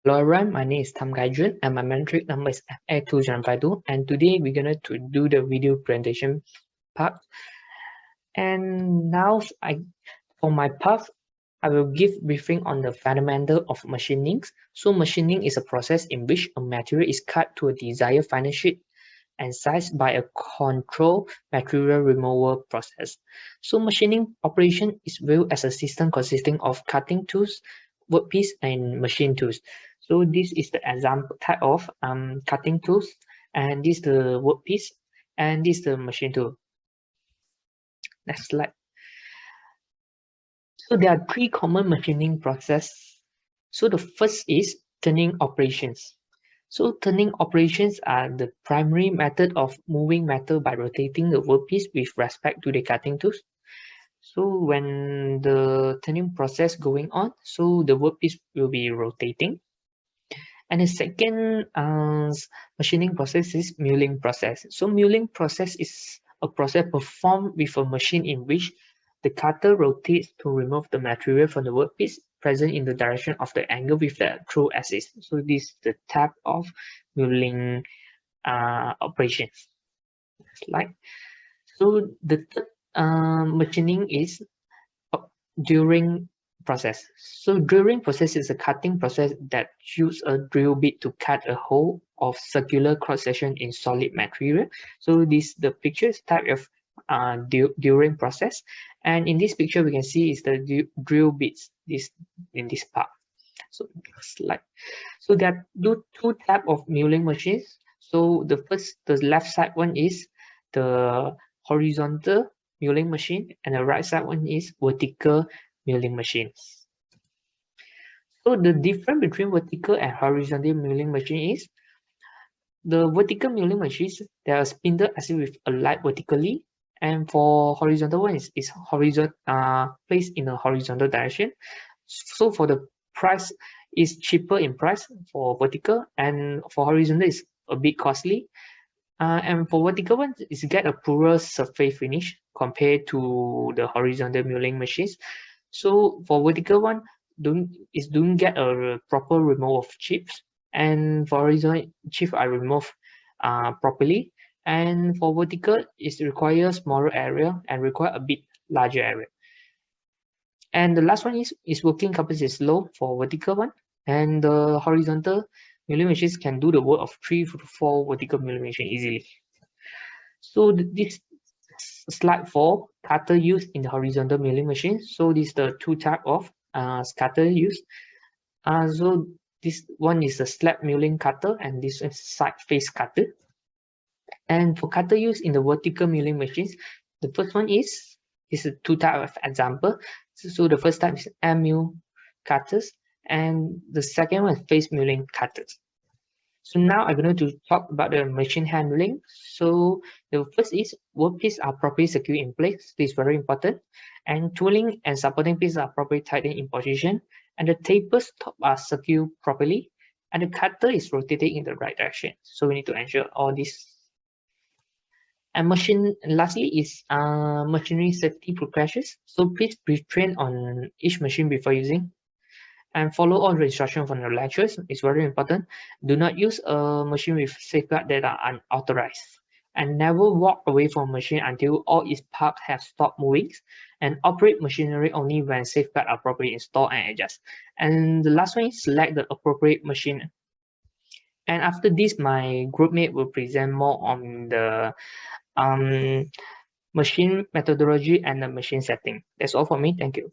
Hello everyone, my name is Tham Gaijun and my metric number is FA2052, and today we're going to do the video presentation part. And now for my part, I will give briefing on the fundamental of machining. So machining is a process in which a material is cut to a desired final shape and size by a controlled material removal process. So machining operation is viewed as a system consisting of cutting tools, workpiece, and machine tools. So this is the example type of cutting tools, and this is the workpiece, and this is the machine tool. Next slide. So there are three common machining processes. So the first is turning operations. So turning operations are the primary method of moving metal by rotating the workpiece with respect to the cutting tools. So when the turning process going on, so the workpiece will be rotating. And the second machining process is milling process. So milling process is a process performed with a machine in which the cutter rotates to remove the material from the workpiece present in the direction of the angle with the through axis. So this is the type of milling operations. Slide. So the third machining is during process. So drilling process is a cutting process that uses a drill bit to cut a hole of circular cross section in solid material. So this the picture is type of during process, and in this picture we can see is the drill bits this in this part. So next slide. So there are two type of milling machines. So the left side one is the horizontal milling machine, and the right side one is vertical milling machines. So the difference between vertical and horizontal milling machine is the vertical milling machines, there are spindle axis with a light vertically, and for horizontal one is horizontal placed in a horizontal direction. So for the price is cheaper in price for vertical, and for horizontal is a bit costly. And for vertical one is get a poorer surface finish compared to the horizontal milling machines. So for vertical one, don't get a proper removal of chips, and for horizontal chip I remove properly, and for vertical it requires smaller area and require a bit larger area. And the last one is working capacity is low for vertical one, and the horizontal milling machines can do the work of 3 to 4 vertical milling machine easily. So this slide for cutter used in the horizontal milling machine. So this is the two type of cutter used. So this one is a slab milling cutter, and this is side face cutter. And for cutter used in the vertical milling machines, the first one is a two type of example. So the first type is end mill cutters, and the second one is face milling cutters. So now I'm going to talk about the machine handling. So the first is workpieces are properly secured in place. This is very important. And tooling and supporting pieces are properly tightened in position. And the tapers top are secured properly. And the cutter is rotating in the right direction. So we need to ensure all this. And lastly is machinery safety precautions. So please be trained on each machine before using, and follow all the instructions from the lectures. It's very important. Do not use a machine with safeguards that are unauthorized, and never walk away from a machine until all its parts have stopped moving, and operate machinery only when safeguards are properly installed and adjusted. And the last one is select the appropriate machine. And after this, my groupmate will present more on the machine methodology and the machine setting. That's all for me. Thank you.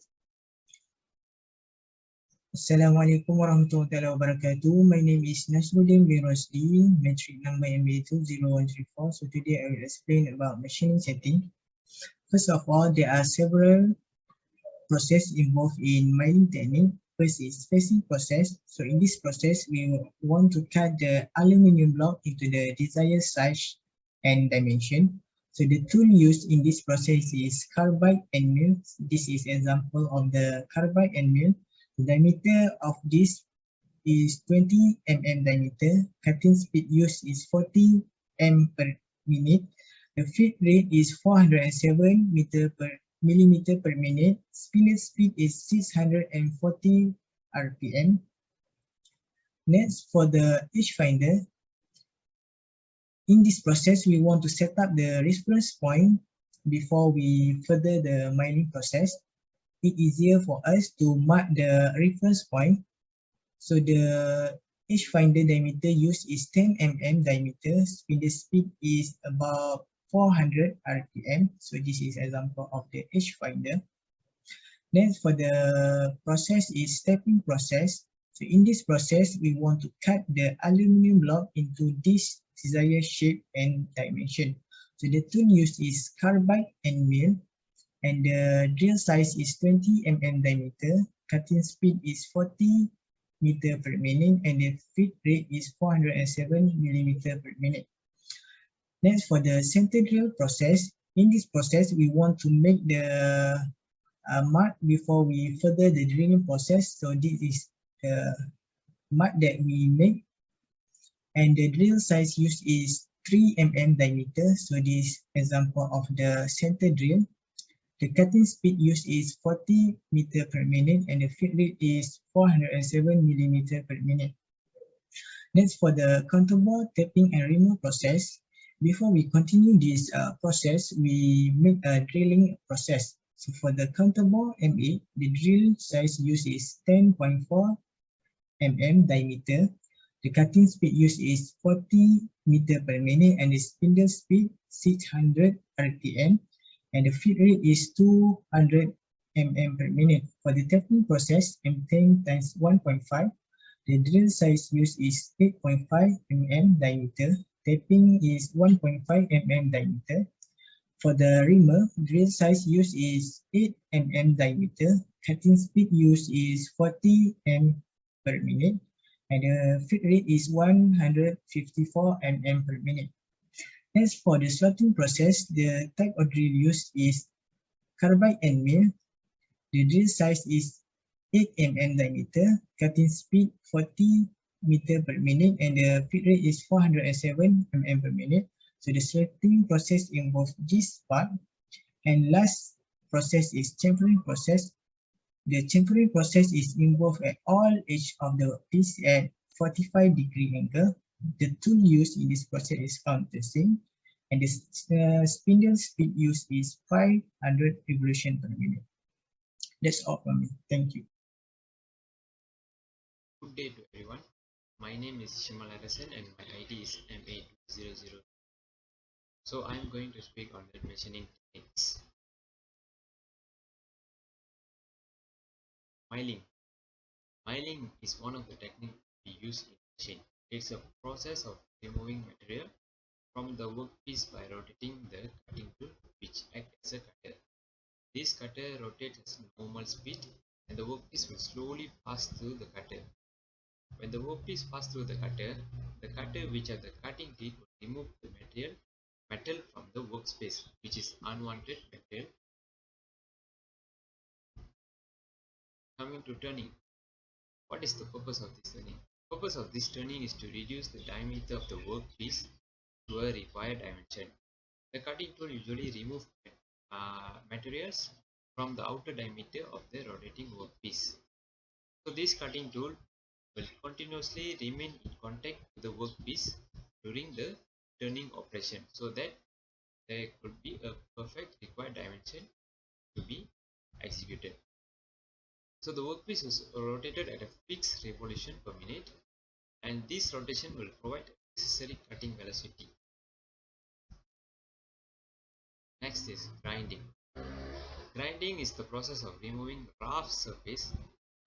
Assalamualaikum warahmatullahi wabarakatuh. My name is Nasruddin bin Rosdi, metric number MBA202134. So today I will explain about machining setting. First of all, there are several processes involved in milling technique. First is spacing process. So in this process, we want to cut the aluminium block into the desired size and dimension. So the tool used in this process is carbide end mill. This is example of the carbide end mill. The diameter of this is 20 mm diameter. Cutting speed used is 40 m per minute. The feed rate is 407 millimeter per minute. Spinner speed is 640 rpm. Next, for the edge finder, in this process, we want to set up the reference point before we further the mining process. It's easier for us to mark the reference point. So the edge finder diameter used is 10 mm diameter. Spindle speed is about 400 rpm. So this is example of the edge finder. Then for the process is stepping process. So in this process, we want to cut the aluminum block into this desired shape and dimension. So the tool used is carbide and mill, and the drill size is 20 mm diameter. Cutting speed is 40 meter per minute, and the feed rate is 407 millimeter per minute. Next, for the center drill process, in this process, we want to make the mark before we further the drilling process. So this is the mark that we make, and the drill size used is 3 mm diameter. So this example of the center drill. The cutting speed used is 40 meter per minute, and the feed rate is 407 millimeter per minute. Next, for the counterbore tapping and remove process. Before we continue this process, we make a drilling process. So for the counterbore M8, the drill size used is 10.4 mm diameter. The cutting speed used is 40 meter per minute, and the spindle speed 600 rpm, and the feed rate is 200 mm per minute. For the tapping process, M10 times 1.5, the drill size used is 8.5 mm diameter. Tapping is 1.5 mm diameter. For the reamer, drill size used is 8 mm diameter. Cutting speed used is 40 m per minute, and the feed rate is 154 mm per minute. As for the slotting process, the type of drill used is carbide and mill. The drill size is 8 mm diameter, cutting speed 40 meter per minute, and the feed rate is 407 mm per minute. So the slotting process involves this part. And last process is chamfering process. The chamfering process is involved at all edge of the piece at 45-degree angle. The tool used in this process is countersink, and the spindle speed used is 500 revolution per minute. That's all from me. Thank you. Good day to everyone. My name is Shimal Arasan and my ID is M8200. So I'm going to speak on the machining techniques. Milling. Milling is one of the techniques we use in machine. It's a process of removing material from the workpiece by rotating the cutting tool, which acts as a cutter. This cutter rotates at normal speed and the workpiece will slowly pass through the cutter. When the workpiece passes through the cutter which has the cutting teeth will remove the metal from the workspace, which is unwanted material. Coming to turning, what is the purpose of this turning? The purpose of this turning is to reduce the diameter of the workpiece to a required dimension. The cutting tool usually removes materials from the outer diameter of the rotating workpiece. So this cutting tool will continuously remain in contact with the workpiece during the turning operation so that there could be a perfect required dimension to be executed. So the workpiece is rotated at a fixed revolution per minute, and this rotation will provide necessary cutting velocity. Next is grinding. Grinding is the process of removing rough surface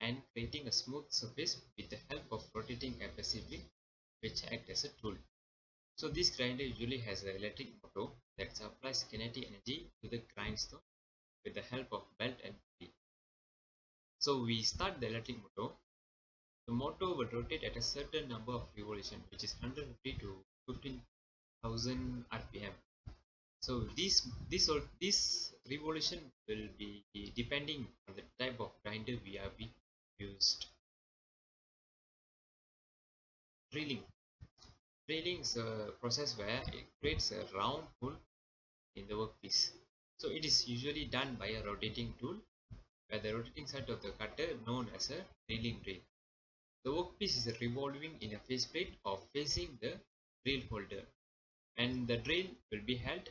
and creating a smooth surface with the help of rotating abrasively, which act as a tool. So this grinder usually has an electric motor that supplies kinetic energy to the grindstone with the help of belt and pulley. So we start the electric motor. The motor will rotate at a certain number of revolution, which is 150 to 15,000 rpm. So this revolution will be depending on the type of grinder we have used. Drilling. Drilling is a process where it creates a round hole in the workpiece. So it is usually done by a rotating tool where the rotating side of the cutter known as a drilling drill. The workpiece is revolving in a faceplate or facing the drill holder, and the drill will be held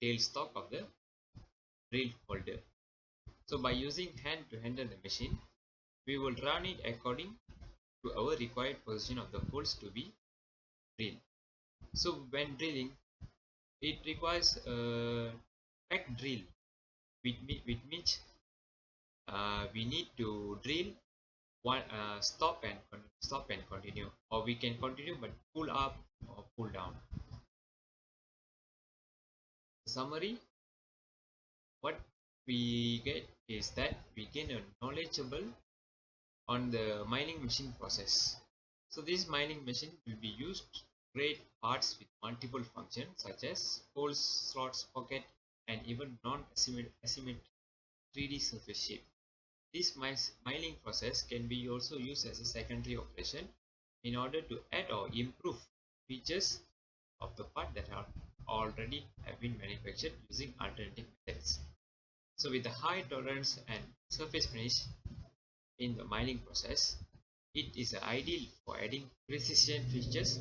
tailstock of the drill holder. So by using hand to handle the machine, we will run it according to our required position of the holes to be drilled. So when drilling, it requires a back drill, which we need to drill one stop and continue, or we can continue but pull up or pull down. Summary: what we get is that we gain a knowledgeable on the milling machine process. So this milling machine will be used to create parts with multiple functions such as holes, slots, pocket, and even non-asymmetric 3D surface shape. This milling process can be also used as a secondary operation in order to add or improve features of the part that are already have been manufactured using alternative methods. So with the high tolerance and surface finish in the milling process, it is ideal for adding precision features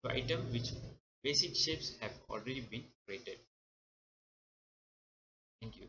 to items which basic shapes have already been created. Thank you.